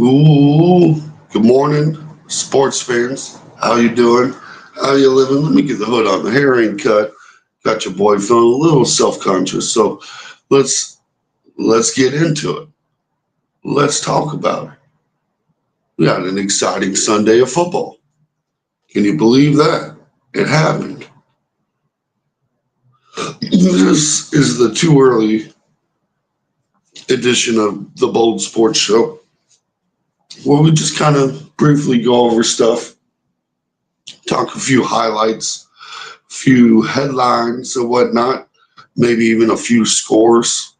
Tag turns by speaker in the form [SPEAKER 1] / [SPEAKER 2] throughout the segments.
[SPEAKER 1] Ooh, good morning, sports fans. How you doing? How you living? Let me get the hood on. The hair ain't cut. Got your boy feeling a little self-conscious. So let's let's get into it. Let's talk about it. We had an exciting Sunday of football. Can you believe that? It happened. This is the too early edition of the Bold Sports Show, where we just kind of briefly go over stuff, talk a few highlights, few headlines and whatnot, maybe even a few scores.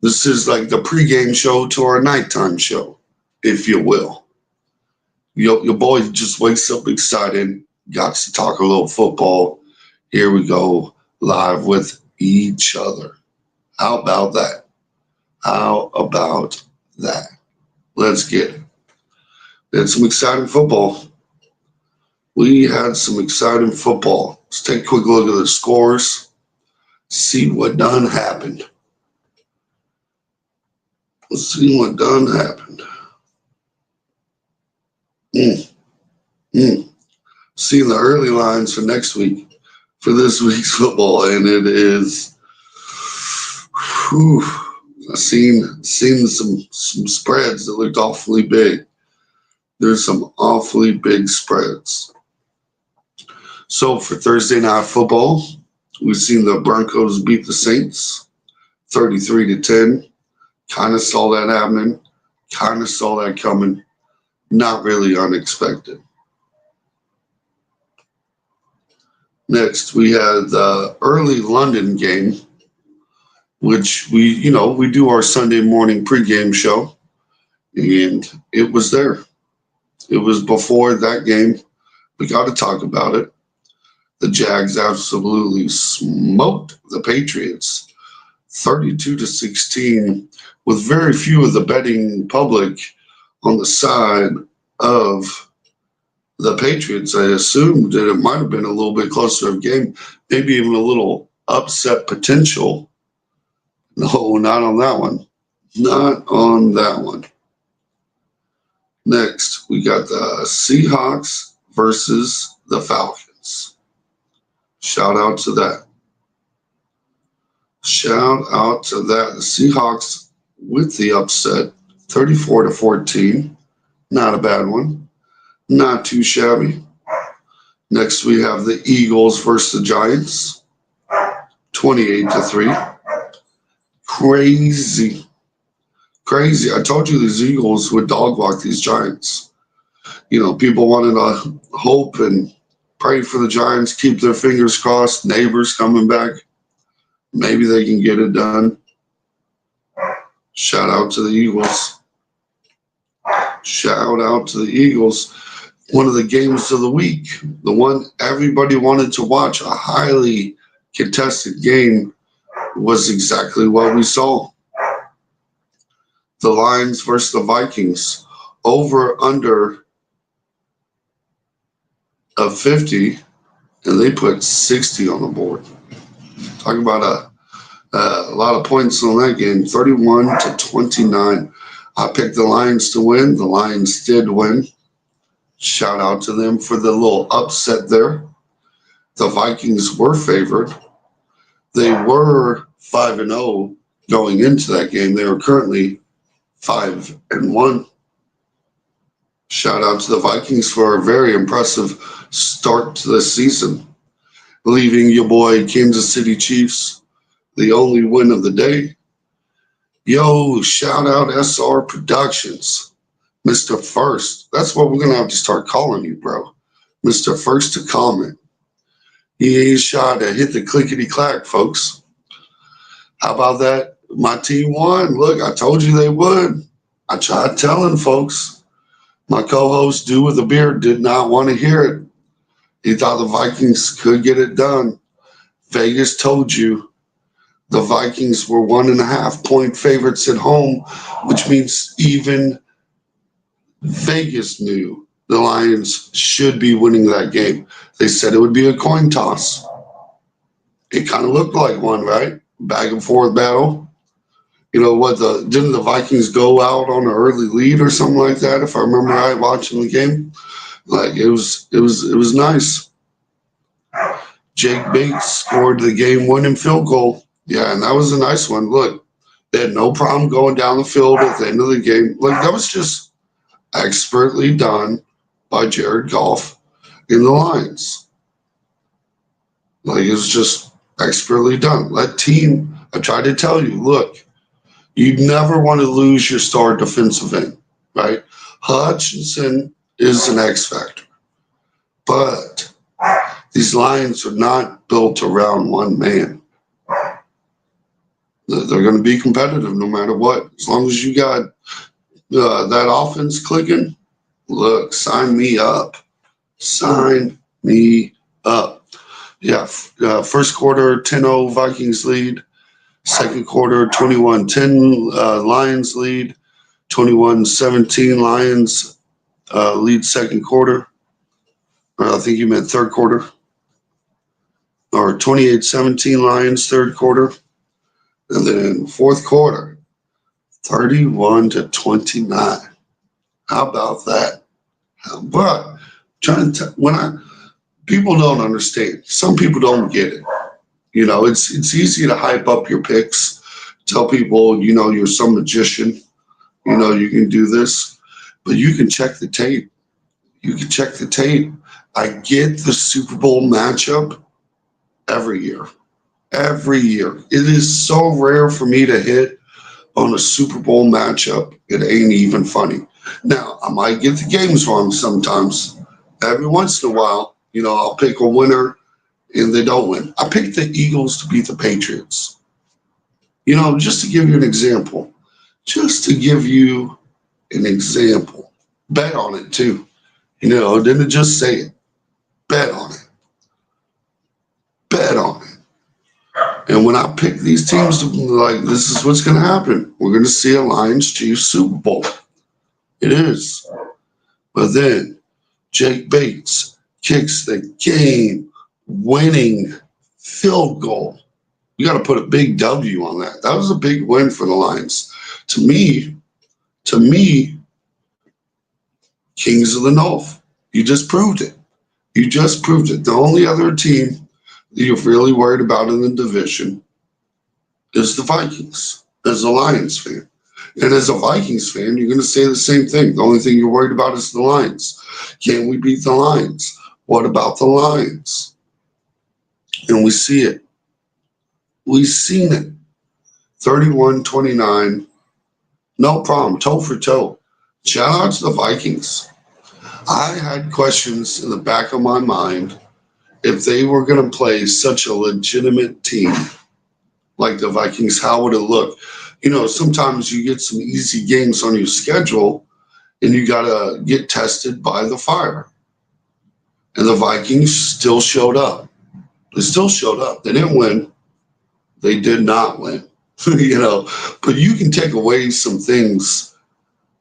[SPEAKER 1] This is like the pregame show to our nighttime show, if you will. Your boy just wakes up excited, got to talk a little football. Here we go, live with each other. How about that? How about that? Let's get it. It's some exciting football. We had some exciting football. Let's take a quick look at the scores, see what done happened. Let's see what done happened. Mm, mm. Seeing the early lines for next week, for this week's football, and it is, whew, I've seen some spreads that looked awfully big. There's some awfully big spreads. So for Thursday night football, we've seen the Broncos beat the Saints 33-10. Kind of saw that happening. Kind of saw that coming. Not really unexpected. Next, we had the early London game, which we do our Sunday morning pregame show, and it was there. It was before that game. We got to talk about it. The Jags absolutely smoked the Patriots 32-16, with very few of the betting public on the side of the Patriots. I assumed that it might have been a little bit closer of a game, maybe even a little upset potential. No, not on that one. Not on that one. Next, we got the Seahawks versus the Falcons. Shout out to that. Shout out to that. The Seahawks with the upset, 34-14. Not a bad one. Not too shabby. Next, we have the Eagles versus the Giants, 28-3. Crazy. Crazy. I told you these Eagles would dog walk these Giants. People wanted to hope and pray for the Giants, keep their fingers crossed. Neighbors coming back. Maybe they can get it done. Shout out to the Eagles. Shout out to the Eagles. One of the games of the week, the one everybody wanted to watch, a highly contested game, was exactly what we saw. The Lions versus the Vikings, over under of 50, and they put 60 on the board. Talk about a lot of points on that game, 31-29. I picked the Lions to win. The Lions did win. Shout out to them for the little upset there. The Vikings were favored. They were 5-0 going into that game. They were currently 5-1. Shout out to the Vikings for a very impressive start to the season, leaving your boy Kansas City Chiefs the only win of the day. Yo, shout out SR Productions, Mr. First. That's what we're going to have to start calling you, bro. Mr. First to comment. He ain't shy to hit the clickety-clack, folks. How about that? My team won. Look, I told you they would. I tried telling folks. My co-host, Dude with a Beard, did not want to hear it. He thought the Vikings could get it done. Vegas told you the Vikings were 1.5-point favorites at home, which means even Vegas knew the Lions should be winning that game. They said it would be a coin toss. It kind of looked like one, right? Back and forth battle. You know what? Didn't the Vikings go out on an early lead or something like that? If I remember right, watching the game, like it was nice. Jake Bates scored the game-winning field goal. Yeah, and that was a nice one. Look, they had no problem going down the field at the end of the game. Like that was just expertly done by Jared Goff in the Lions. Like it's just expertly done. I tried to tell you, look, you never want to lose your star defensive end, right? Hutchinson is an X factor, but these Lions are not built around one man. They're going to be competitive no matter what. As long as you got that offense clicking, look, sign me up. Sign me up. Yeah, first quarter 10-0 Vikings lead. Second quarter 21-10 Lions lead. 21-17 Lions lead second quarter. I think you meant third quarter. Or 28-17 Lions third quarter. And then fourth quarter, 31-29. How about that? But people don't understand. Some people don't get it. You know, it's easy to hype up your picks, tell people, you know, you're some magician, you know, you can do this, but you can check the tape. You can check the tape. I get the Super Bowl matchup every year. Every year. It is so rare for me to hit on a Super Bowl matchup. It ain't even funny. Now, I might get the games wrong sometimes. Every once in a while, you know, I'll pick a winner and they don't win. I picked the Eagles to beat the Patriots. You know, just to give you an example. Just to give you an example. Bet on it too. You know, didn't just say it. Bet on it. Bet on it. And when I pick these teams, like, this is what's going to happen. We're going to see a Lions Chiefs Super Bowl. It is. But then Jake Bates kicks the game-winning field goal. You got to put a big W on that. That was a big win for the Lions. To me, Kings of the North. You just proved it. You just proved it. The only other team that you're really worried about in the division is the Vikings, as a Lions fan. And as a Vikings fan, you're going to say the same thing. The only thing you're worried about is the Lions. Can we beat the Lions? What about the Lions? And we see it. We've seen it. 31-29. No problem. Toe for toe. Shout out to the Vikings. I had questions in the back of my mind if they were going to play such a legitimate team like the Vikings, how would it look? You know, sometimes you get some easy games on your schedule and you got to get tested by the fire. And the Vikings still showed up. They still showed up. They didn't win. They did not win, you know, but you can take away some things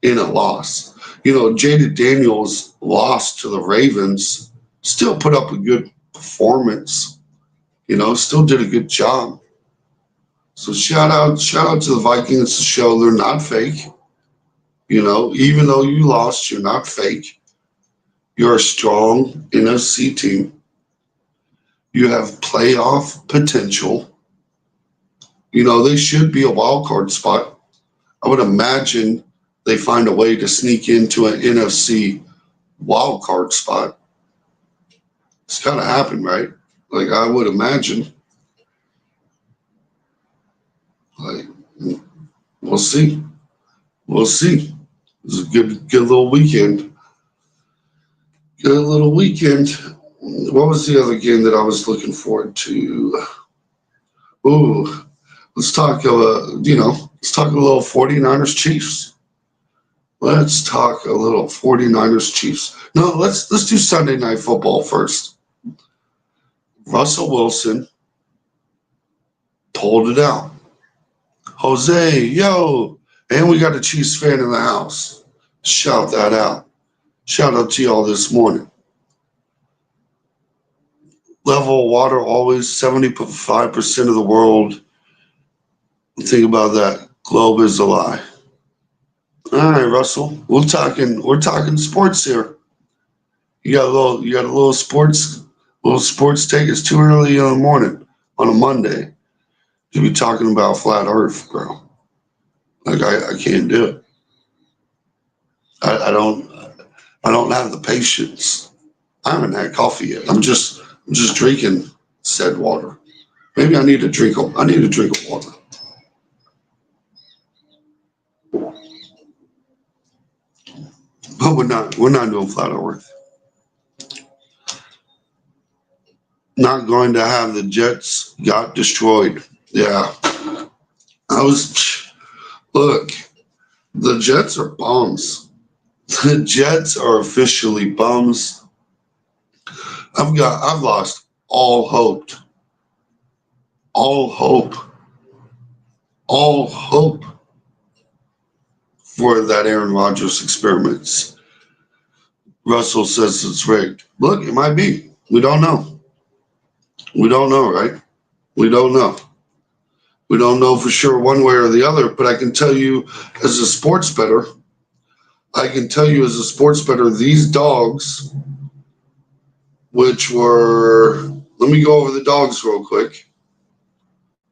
[SPEAKER 1] in a loss. You know, Jaden Daniels lost to the Ravens, still put up a good performance, you know, still did a good job. So shout out to the Vikings to show they're not fake. You know, even though you lost, you're not fake. You're a strong NFC team. You have playoff potential. You know, they should be a wild card spot. I would imagine they find a way to sneak into an NFC wild card spot. It's got to happen, right? Like, I would imagine. Like, we'll see. We'll see. It was a good little weekend. Good little weekend. What was the other game that I was looking forward to? Ooh, let's talk, let's talk a little 49ers Chiefs. Let's talk a little 49ers Chiefs. No, let's do Sunday Night Football first. Russell Wilson pulled it out. Jose, yo, and we got a Chiefs fan in the house. Shout that out. Shout out to y'all this morning. Level of water always 75% of the world. Think about that. Globe is a lie. All right, Russell. We're talking sports here. You got a little sports take. It's too early in the morning on a Monday to be talking about flat Earth, bro. Like I can't do it. I don't have the patience. I haven't had coffee yet. I'm just drinking said water. Maybe I need a drink of water. But we're not doing flat Earth. Not going to have the Jets got destroyed. Yeah. I was look, the Jets are bums. The Jets are officially bums. I've lost all hope, all hope for that Aaron Rodgers experiments. Russell says it's rigged. Look, it might be. We don't know. We don't know, right? We don't know. We don't know for sure one way or the other, but I can tell you as a sports bettor, these dogs, which were, let me go over the dogs real quick.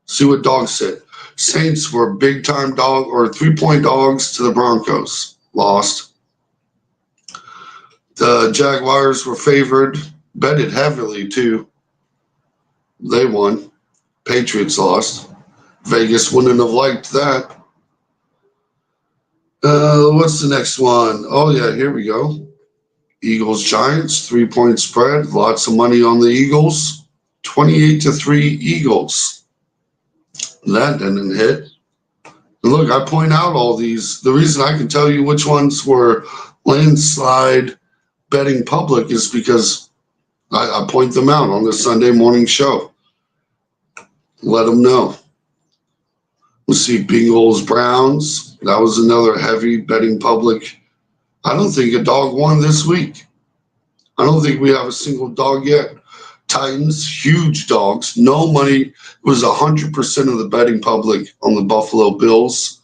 [SPEAKER 1] See what dogs said. Saints were big time dog or 3-point dogs to the Broncos. Lost. The Jaguars were favored, betted heavily too. They won. Patriots lost. Vegas wouldn't have liked that. What's the next one? Oh yeah, here we go. Eagles Giants 3-point spread. Lots of money on the Eagles. 28-3 Eagles. That didn't hit. And look, I point out all these. The reason I can tell you which ones were landslide betting public is because I point them out on the Sunday morning show. Let them know. We see Bengals Browns. That was another heavy betting public. I don't think a dog won this week. I don't think we have a single dog yet. Titans, huge dogs, no money. It was 100% of the betting public on the Buffalo Bills.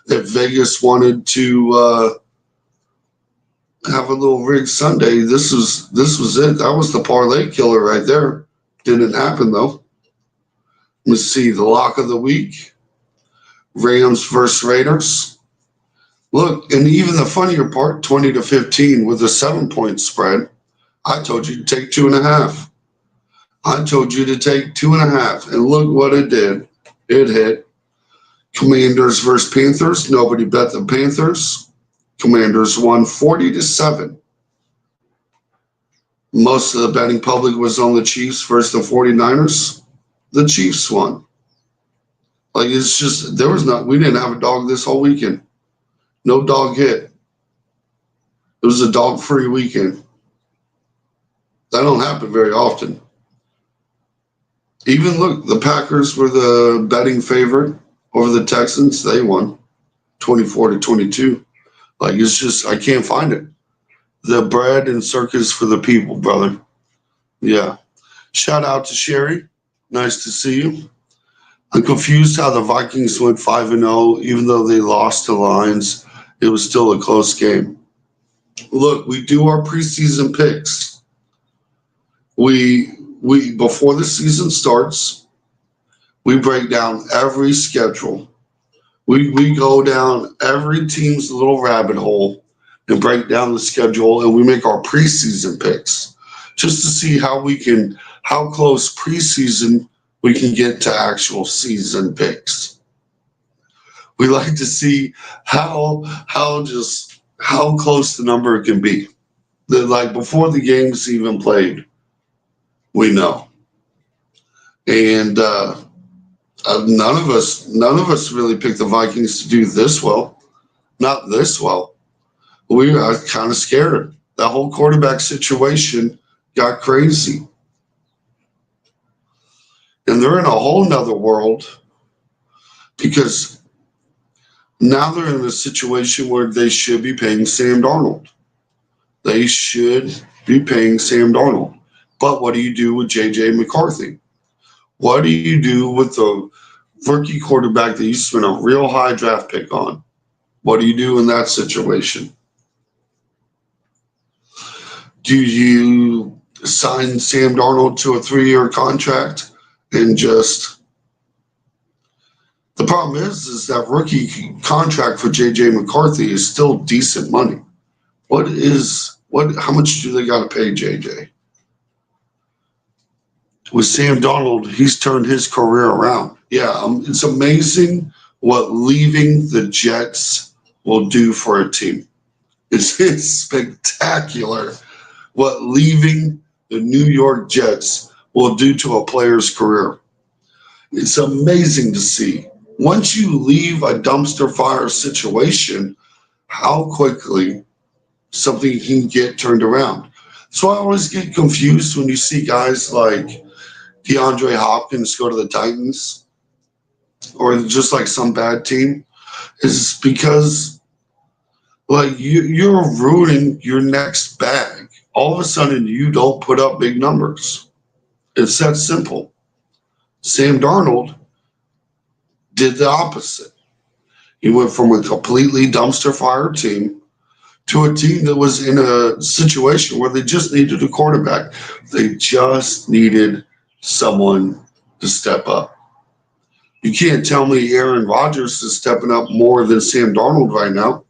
[SPEAKER 1] If Vegas wanted to have a little rig Sunday, this was it. That was the parlay killer right there. Didn't happen though. Let's see the lock of the week. Rams versus Raiders. Look, and even the funnier part, 20-15 with a 7-point spread. I told you to take 2.5. I told you to take 2.5, and look what it did. It hit. Commanders versus Panthers. Nobody bet the Panthers. Commanders won 40-7. Most of the betting public was on the Chiefs versus the 49ers. The Chiefs won. Like it's just we didn't have a dog this whole weekend. No dog hit. It was a dog-free weekend. That don't happen very often. Even look, the Packers were the betting favorite over the Texans. They won 24-22. Like it's just I can't find it. The bread and circus for the people, brother. Yeah. Shout out to Sherry. Nice to see you. I'm confused how the Vikings went 5-0, even though they lost to the Lions. It was still a close game. Look, we do our preseason picks. We before the season starts, we break down every schedule. We go down every team's little rabbit hole and break down the schedule, and we make our preseason picks just to see how close preseason we can get to actual season picks. We like to see how close the number can be. Like before the game's even played, we know. And none of us really picked the Vikings to do this well. Not this well. We are kind of scared. That whole quarterback situation got crazy. And they're in a whole nother world because now they're in a situation where they should be paying Sam Darnold. They should be paying Sam Darnold. But what do you do with J.J. McCarthy? What do you do with rookie quarterback that you spent a real high draft pick on. What do you do in that situation? Do you sign Sam Darnold to a 3-year contract and just the problem is that rookie contract for JJ McCarthy is still decent money. How much do they got to pay JJ? With Sam Darnold, he's turned his career around. Yeah, it's amazing what leaving the Jets will do for a team. It's spectacular what leaving the New York Jets will do to a player's career. It's amazing to see. Once you leave a dumpster fire situation, how quickly something can get turned around. So I always get confused when you see guys like DeAndre Hopkins go to the Titans or just like some bad team. Is because like you're ruining your next bag. All of a sudden you don't put up big numbers. It's that simple. Sam Darnold did the opposite. He went from a completely dumpster fire team to a team that was in a situation where they just needed a quarterback. They just needed someone to step up. You can't tell me Aaron Rodgers is stepping up more than Sam Darnold right now.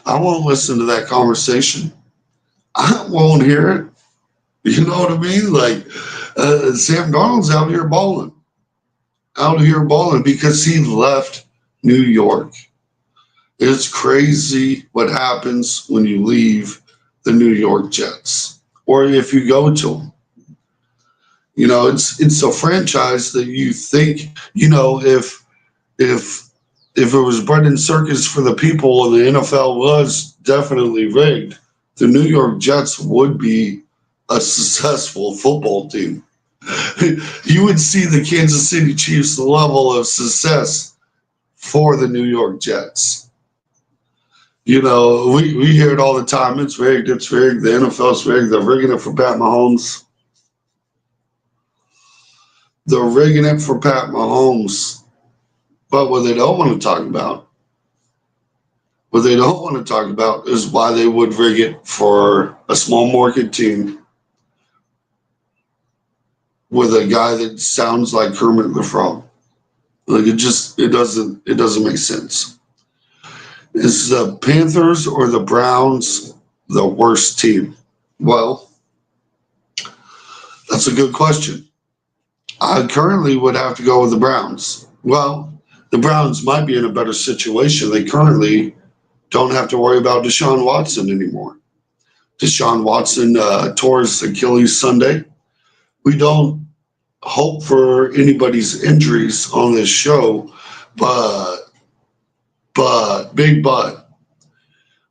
[SPEAKER 1] I won't listen to that conversation. I won't hear it. You know what I mean? Like Sam Darnold's out here balling because he left New York. It's crazy what happens when you leave the New York Jets or if you go to them. You know, it's a franchise that you think, you know, if it was bread and circus for the people and the NFL was definitely rigged, the New York Jets would be a successful football team. You would see the Kansas City Chiefs level of success for the New York Jets. You know, we hear it all the time. It's rigged. The NFL's rigged. They're rigging it for Pat Mahomes. They're rigging it for Pat Mahomes. But what they don't want to talk about is why they would rig it for a small market team with a guy that sounds like Kermit the Frog. Like it doesn't make sense. Is the Panthers or the Browns the worst team? Well, that's a good question. I currently would have to go with the Browns. Well, the Browns might be in a better situation. They currently don't have to worry about Deshaun Watson anymore. Deshaun Watson tore his Achilles Sunday. We don't hope for anybody's injuries on this show, but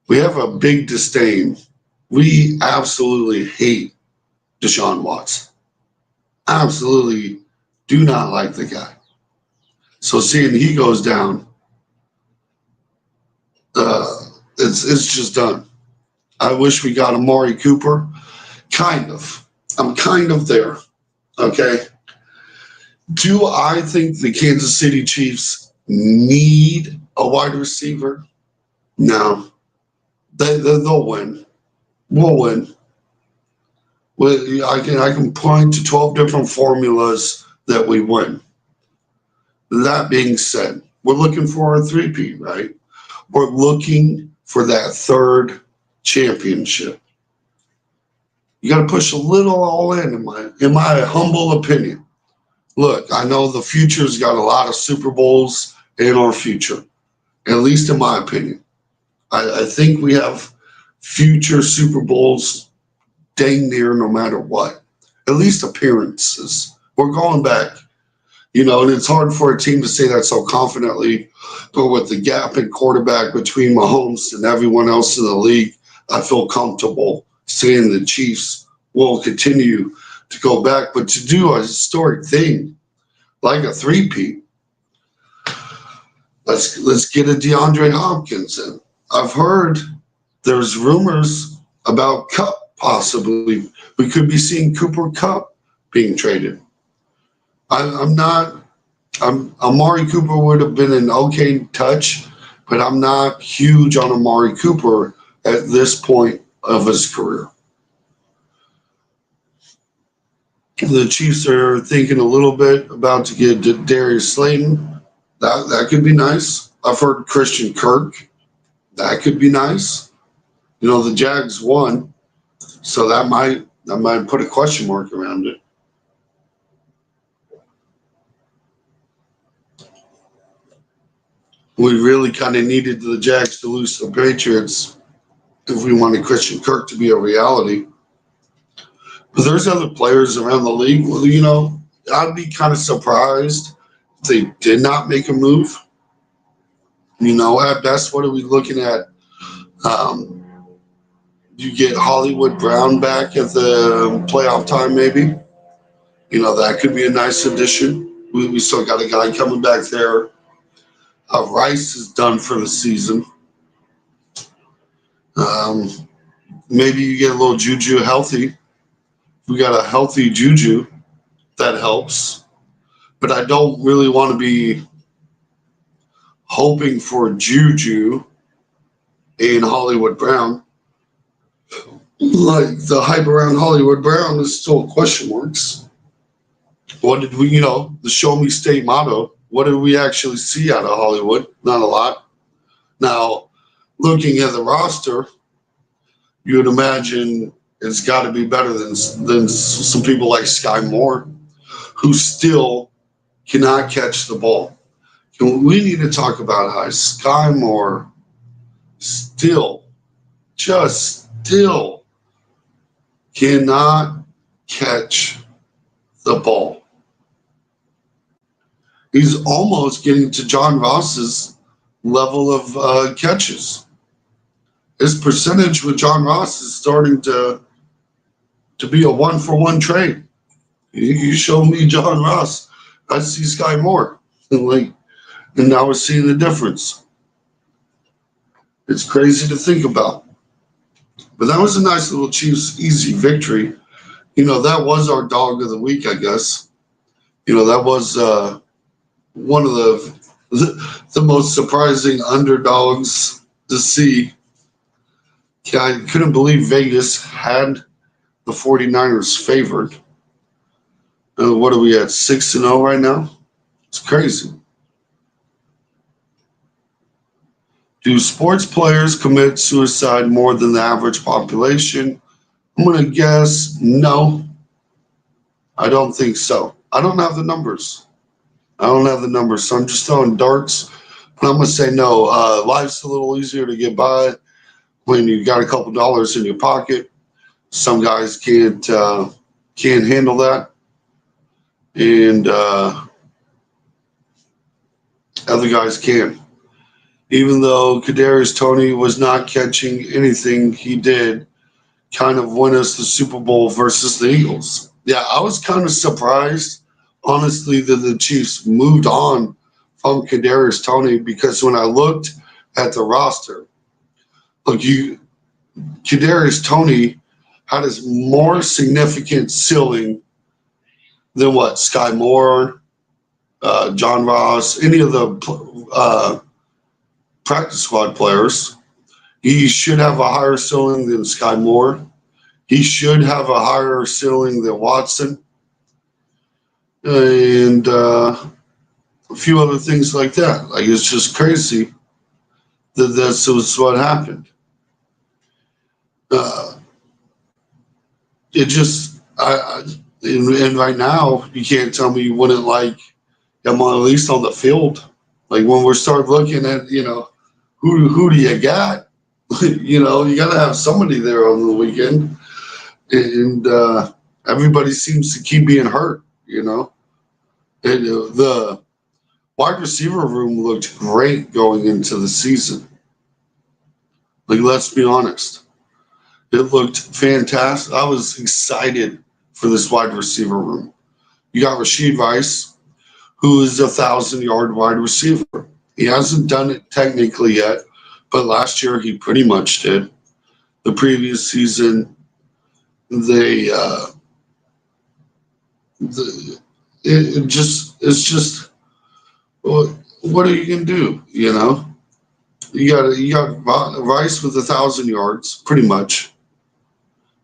[SPEAKER 1] we have a big disdain. We absolutely hate Deshaun Watson. Absolutely do not like the guy. So seeing he goes down, it's just done. I wish we got Amari Cooper. Kind of. I'm kind of there. Okay. Do I think the Kansas City Chiefs need a wide receiver? No. They'll win. We'll win. I can point to 12 different formulas that we win. That being said, we're looking for a three-peat, right? We're looking for that third championship. You got to push a little all in my humble opinion. Look, I know the future's got a lot of Super Bowls in our future, at least in my opinion. I think we have future Super Bowls dang near no matter what, at least appearances. We're going back, you know, and it's hard for a team to say that so confidently, but with the gap in quarterback between Mahomes and everyone else in the league, I feel comfortable saying the Chiefs will continue to go back. But to do a historic thing like a three-peat, let's get a DeAndre Hopkins in. I've heard there's rumors about Kupp possibly. We could be seeing Cooper Kupp being traded. I'm not. Amari Cooper would have been an okay touch, but I'm not huge on Amari Cooper at this point of his career. The Chiefs are thinking a little bit about to get Darius Slayton. That could be nice. I've heard Christian Kirk. That could be nice. The Jags won, so that might put a question mark around it. We really kind of needed the Jags to lose to the Patriots if we wanted Christian Kirk to be a reality. But there's other players around the league. Well, I'd be kind of surprised if they did not make a move. At best, what are we looking at? Um, you get Hollywood Brown back at the playoff time, maybe. That could be a nice addition. We still got a guy coming back there. Rice is done for the season. Um, Maybe you get a little Juju healthy. We got a healthy Juju. That helps. But I don't really want to be hoping for Juju and Hollywood Brown. Like the hype around Hollywood Brown is still question marks. What did we, the show me state motto, what did we actually see out of Hollywood? Not a lot. Now, looking at the roster, you would imagine it's got to be better than some people like Sky Moore, who still cannot catch the ball. We need to talk about how Sky Moore still cannot catch the ball. He's almost getting to John Ross's level of catches. His percentage with John Ross is starting to be a 1-for-1 trade. You show me John Ross, I see Sky Moore. And now we're seeing the difference. It's crazy to think about. But that was a nice little Chiefs easy victory. That was our dog of the week, I guess. That was one of the most surprising underdogs to see. I couldn't believe Vegas had the 49ers favored. What are we at, 6-0 right now? It's crazy. Do sports players commit suicide more than the average population? I'm going to guess no. I don't think so. I don't have the numbers. So I'm just throwing darts. But I'm going to say no. Life's a little easier to get by when you got a couple dollars in your pocket. Some guys can't handle that. And other guys can. Even though Kadarius Toney was not catching anything, he did kind of win us the Super Bowl versus the Eagles. Yeah, I was kind of surprised, honestly, that the Chiefs moved on from Kadarius Toney, because when I looked at the roster, Kadarius Toney had a more significant ceiling than what Sky Moore, John Ross, any of the practice squad players. He should have a higher ceiling than Sky Moore. He should have a higher ceiling than Watson. And a few other things like that. It's just crazy that this was what happened. And right now, you can't tell me you wouldn't like him at least on the field. When we start looking at, who do you got? You got to have somebody there on the weekend. And everybody seems to keep being hurt, And the wide receiver room looked great going into the season. Let's be honest. It looked fantastic. I was excited for this wide receiver room. You got Rashid Rice, who is a 1,000-yard wide receiver. He hasn't done it technically yet, but last year he pretty much did. The previous season, it's just what are you gonna do? You got Rice with 1,000 yards, pretty much.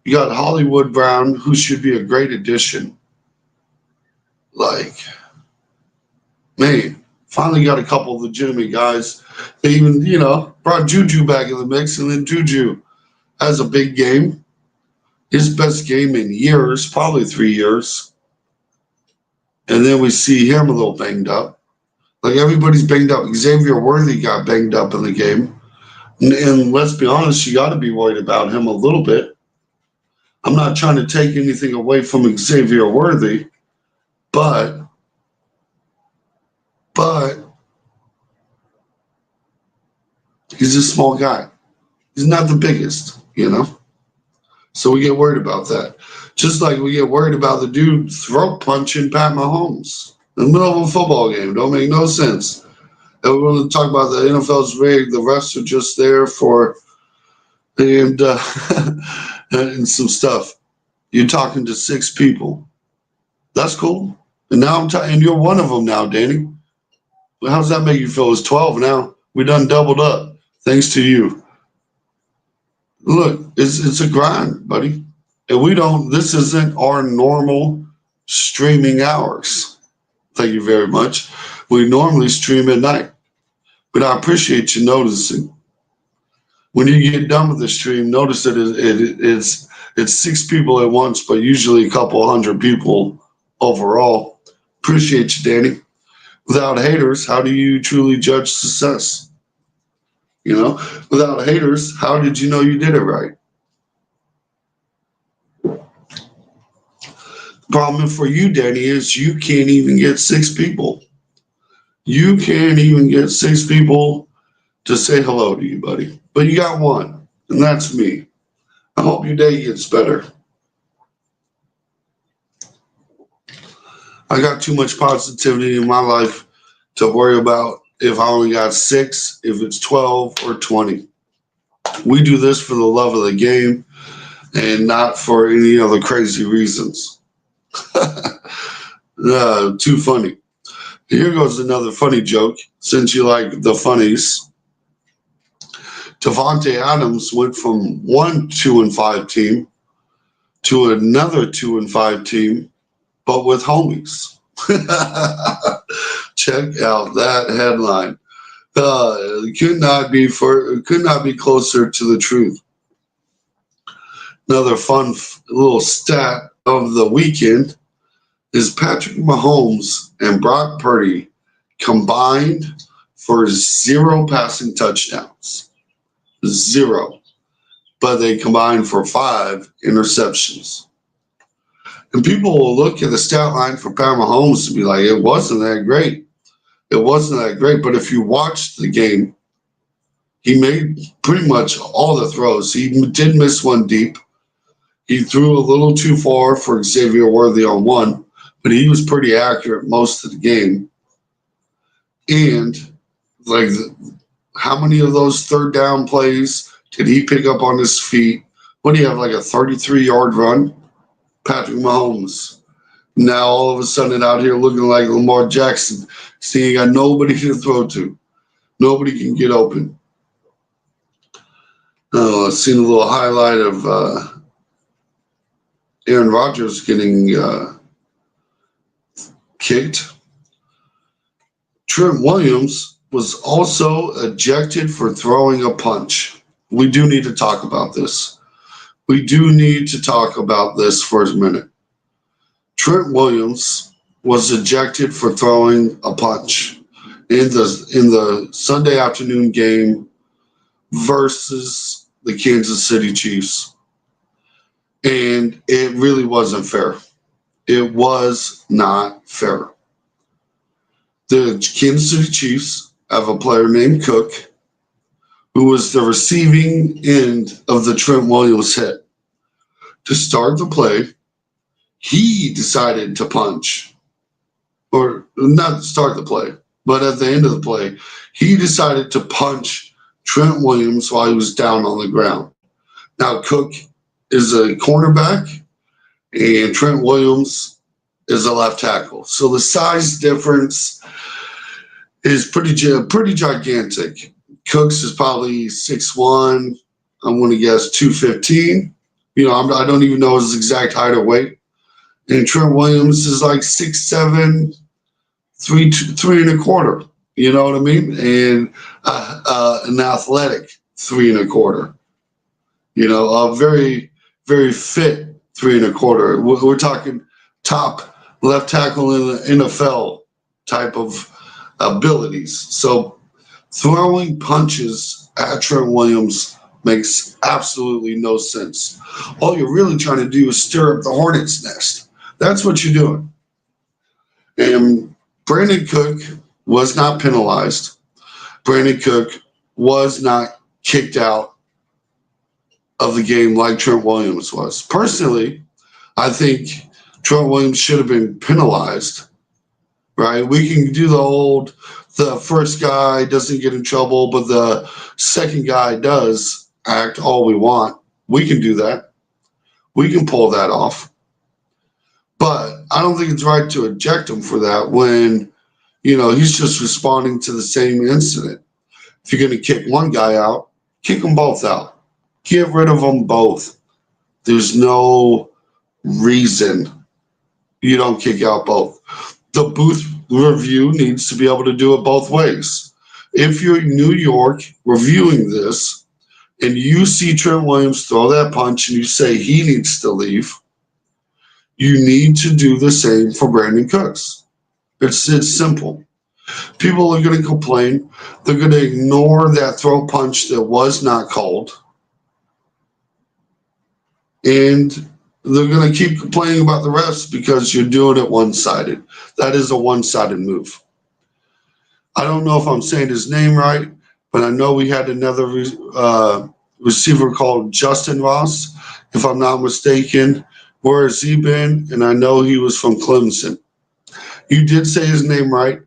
[SPEAKER 1] You got Hollywood Brown, who should be a great addition. Like, man, finally got a couple of legitimate guys. They even, brought Juju back in the mix, and then Juju has a big game. His best game in years, probably 3 years. And then we see him a little banged up. Like everybody's banged up. Xavier Worthy got banged up in the game. And let's be honest, you got to be worried about him a little bit. I'm not trying to take anything away from Xavier Worthy, but he's a small guy. He's not the biggest. So we get worried about that. Just like we get worried about the dude throat punching Pat Mahomes in the middle of a football game. Don't make no sense. And we're going to talk about the NFL's rigged. The refs are just there for and and some stuff. You're talking to 6 people. That's cool. And now and you're one of them now, Danny. Well, how does that make you feel? It's 12 now. We done doubled up. Thanks to you. Look, it's a grind, buddy. And this isn't our normal streaming hours. Thank you very much. We normally stream at night. But I appreciate you noticing. When you get done with the stream, notice that it's 6 people at once, but usually a couple hundred people overall. Appreciate you, Danny. Without haters, how do you truly judge success? Without haters, how did you know you did it right? The problem for you, Danny, is you can't even get 6 people. You can't even get 6 people to say hello to you, buddy. But you got one, and that's me. I hope your day gets better. I got too much positivity in my life to worry about if I only got 6, if it's 12 or 20. We do this for the love of the game and not for any other crazy reasons. Too funny. Here goes another funny joke, since you like the funnies. Devontae Adams went from one 2-5 team to another 2-5 team, but with homies. Check out that headline. It could not be closer to the truth. Another fun little stat of the weekend is Patrick Mahomes and Brock Purdy combined for 0 passing touchdowns. 0. But they combined for 5 interceptions. And people will look at the stat line for Pat Mahomes and be like, it wasn't that great. It wasn't that great. But if you watched the game, he made pretty much all the throws. He did miss one deep. He threw a little too far for Xavier Worthy on one, but he was pretty accurate most of the game. And like, how many of those 3rd down plays did he pick up on his feet? What do you have, like a 33-yard run? Patrick Mahomes. Now all of a sudden out here looking like Lamar Jackson. See, he got nobody to throw to. Nobody can get open. I've seen a little highlight of Aaron Rodgers getting kicked. Trent Williams was also ejected for throwing a punch. We do need to talk about this. We do need to talk about this for a minute. Trent Williams was ejected for throwing a punch in the Sunday afternoon game versus the Kansas City Chiefs. And it really wasn't fair. It was not fair. The Kansas City Chiefs have a player named Cook who was the receiving end of the Trent Williams hit. To start the play, he decided to punch. Or not start the play, but at the end of the play, he decided to punch Trent Williams while he was down on the ground. Now, Cook is a cornerback, and Trent Williams is a left tackle. So the size difference is pretty gigantic. Cooks is probably 6'1". I'm going to guess 215. I don't even know his exact height or weight. And Trent Williams is like 6'7", three and a quarter. You know what I mean? And an athletic 3 1/4. A very, very fit 3 1/4. We're talking top left tackle in the NFL type of abilities. So throwing punches at Trent Williams makes absolutely no sense. All you're really trying to do is stir up the hornet's nest. That's what you're doing. And Brandon Cook was not penalized. Brandon Cook was not kicked out of the game like Trent Williams was. Personally, I think Trent Williams should have been penalized, right? We can do the first guy doesn't get in trouble, but the second guy does act all we want. We can do that. We can pull that off. But I don't think it's right to eject him for that when, he's just responding to the same incident. If you're going to kick one guy out, kick them both out. Get rid of them both. There's no reason you don't kick out both. The booth review needs to be able to do it both ways. If you're in New York reviewing this and you see Trent Williams throw that punch and you say he needs to leave, you need to do the same for Brandon Cooks. It's simple. People are going to complain. They're going to ignore that throw punch that was not called. And they're going to keep complaining about the refs because you're doing it one-sided. That is a one-sided move. I don't know if I'm saying his name right, but I know we had another receiver called Justin Ross, if I'm not mistaken. Where has he been? And I know he was from Clemson. You did say his name right.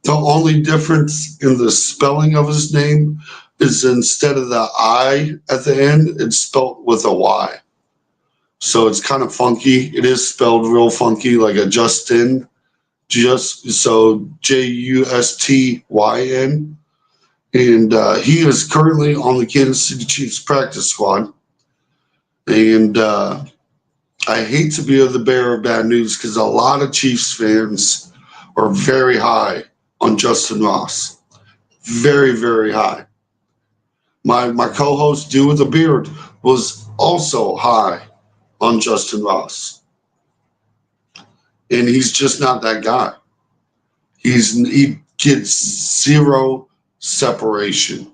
[SPEAKER 1] The only difference in the spelling of his name is instead of the I at the end, it's spelled with a Y. So it's kind of funky. It is spelled real funky, like a Justin. So Justyn. And he is currently on the Kansas City Chiefs practice squad. And I hate to be the bearer of bad news because a lot of Chiefs fans are very high on Justin Ross. Very, very high. My co-host, Dude with a Beard, was also high on Justin Ross. And he's just not that guy. He gets zero separation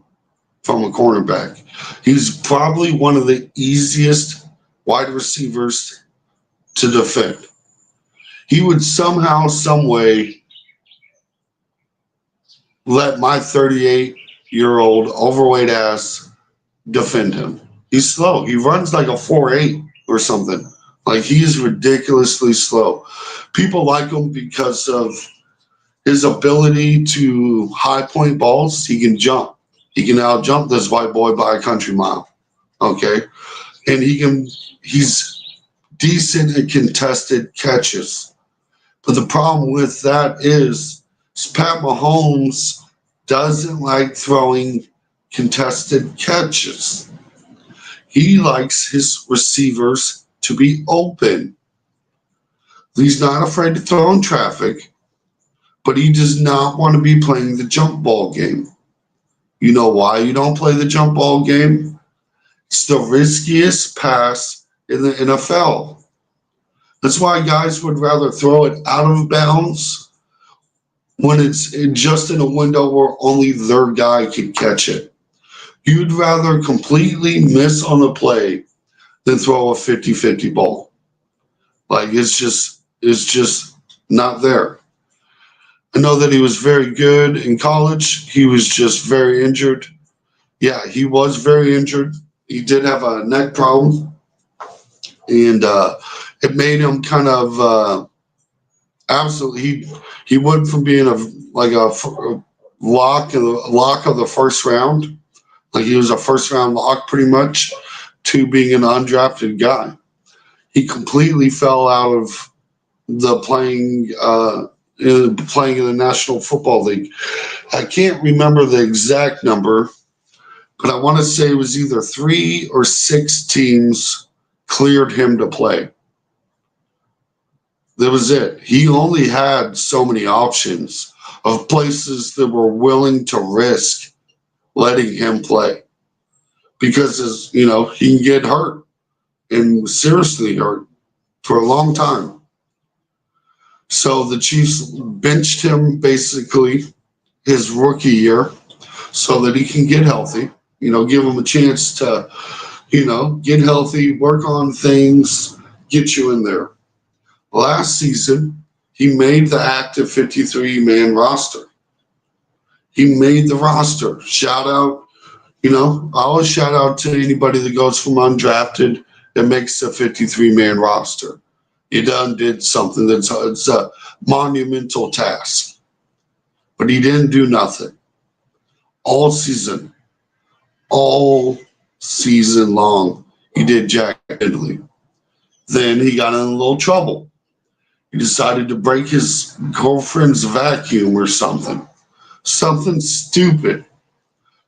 [SPEAKER 1] from a cornerback. He's probably one of the easiest wide receivers to defend. He would somehow, some way let my 38-year-old overweight ass defend him. He's slow. He runs like a 4.8 or something. Like, he's ridiculously slow. People like him because of his ability to high point balls. He can jump. He can out jump this white boy by a country mile. Okay. And he's decent at contested catches. But the problem with that is Pat Mahomes doesn't like throwing contested catches. He likes his receivers to be open. He's not afraid to throw in traffic, but he does not want to be playing the jump ball game. You know why you don't play the jump ball game? It's the riskiest pass in the NFL. That's why guys would rather throw it out of bounds when it's just in a window where only their guy can catch it. You'd rather completely miss on the play than throw a 50-50 ball. Like, it's just not there. I know that he was very good in college. He was just very injured. Yeah, he was very injured. He did have a neck problem. And it made him kind of absolutely. He went from being a lock of the first round, like he was a first round lock pretty much, to being an undrafted guy. He completely fell out of the playing in the National Football League. I can't remember the exact number, but I want to say it was either 3 or 6 teams cleared him to play. That was it. He only had so many options of places that were willing to risk letting him play because, he can get hurt and seriously hurt for a long time. So the Chiefs benched him basically his rookie year so that he can get healthy, give him a chance to, get healthy, work on things, get you in there. Last season, he made the active 53-man roster. He made the roster. Shout out, I always shout out to anybody that goes from undrafted that makes a 53-man roster. You done did something it's a monumental task. But he didn't do nothing. All season long, he did jack diddly. Then he got in a little trouble. He decided to break his girlfriend's vacuum or something. Something stupid.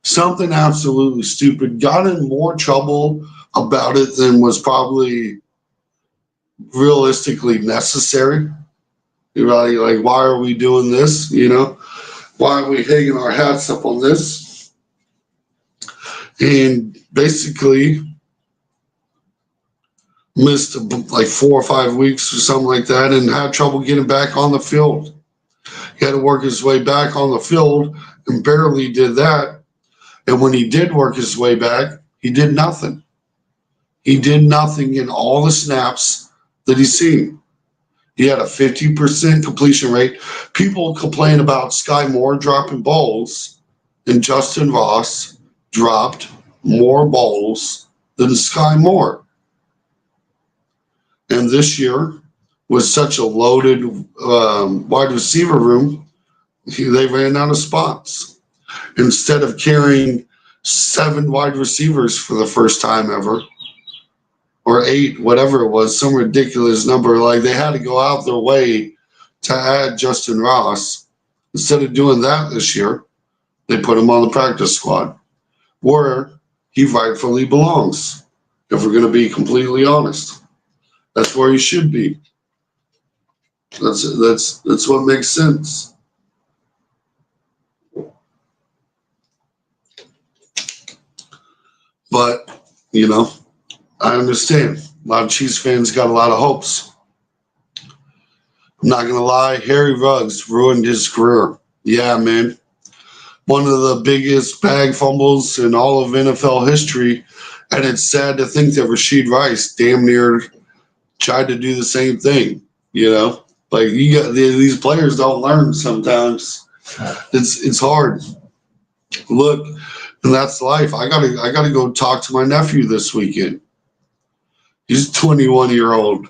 [SPEAKER 1] Something absolutely stupid. Got in more trouble about it than was probably realistically necessary. You're like, why are we doing this? Why are we hanging our hats up on this? And basically missed like 4 or 5 weeks or something like that and had trouble getting back on the field. He had to work his way back on the field and barely did that. And when he did work his way back, he did nothing. He did nothing in all the snaps that he's seen. He had a 50% completion rate. People complain about Sky Moore dropping balls, and Justin Ross dropped more balls than Sky Moore. And this year, with such a loaded wide receiver room, they ran out of spots. Instead of carrying 7 wide receivers for the first time ever, or 8, whatever it was, some ridiculous number, like they had to go out their way to add Justin Ross. Instead of doing that this year, they put him on the practice squad, where he rightfully belongs, if we're going to be completely honest. That's where he should be. That's what makes sense. But, I understand. A lot of Chiefs fans got a lot of hopes. I'm not going to lie, Harry Ruggs ruined his career. Yeah, man. One of the biggest bag fumbles in all of NFL history. And it's sad to think that Rashid Rice damn near tried to do the same thing. Like these players don't learn sometimes. It's hard. Look, and that's life. I gotta go talk to my nephew this weekend. He's 21-year-old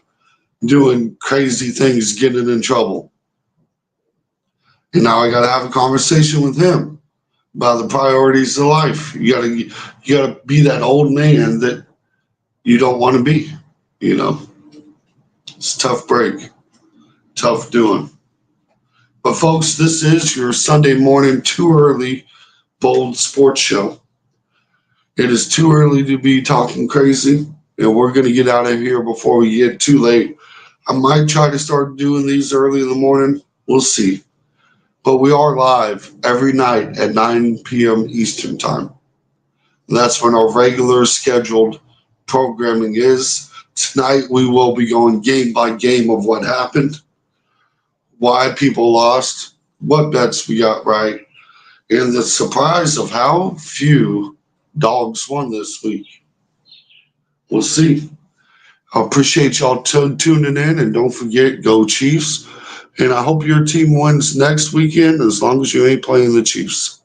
[SPEAKER 1] doing crazy things, getting in trouble. And now I gotta have a conversation with him about the priorities of life. You gotta be that old man that you don't want to be. It's a tough break, tough doing. But folks, this is your Sunday morning too early bold sports show. It is too early to be talking crazy, and we're going to get out of here before we get too late. I might try to start doing these early in the morning. We'll see. But we are live every night at 9 p.m. Eastern time. And that's when our regular scheduled programming is. Tonight we will be going game by game of what happened, why people lost, what bets we got right, and the surprise of how few dogs won this week. We'll see. I appreciate y'all tuning in, and don't forget, go Chiefs. And I hope your team wins next weekend as long as you ain't playing the Chiefs.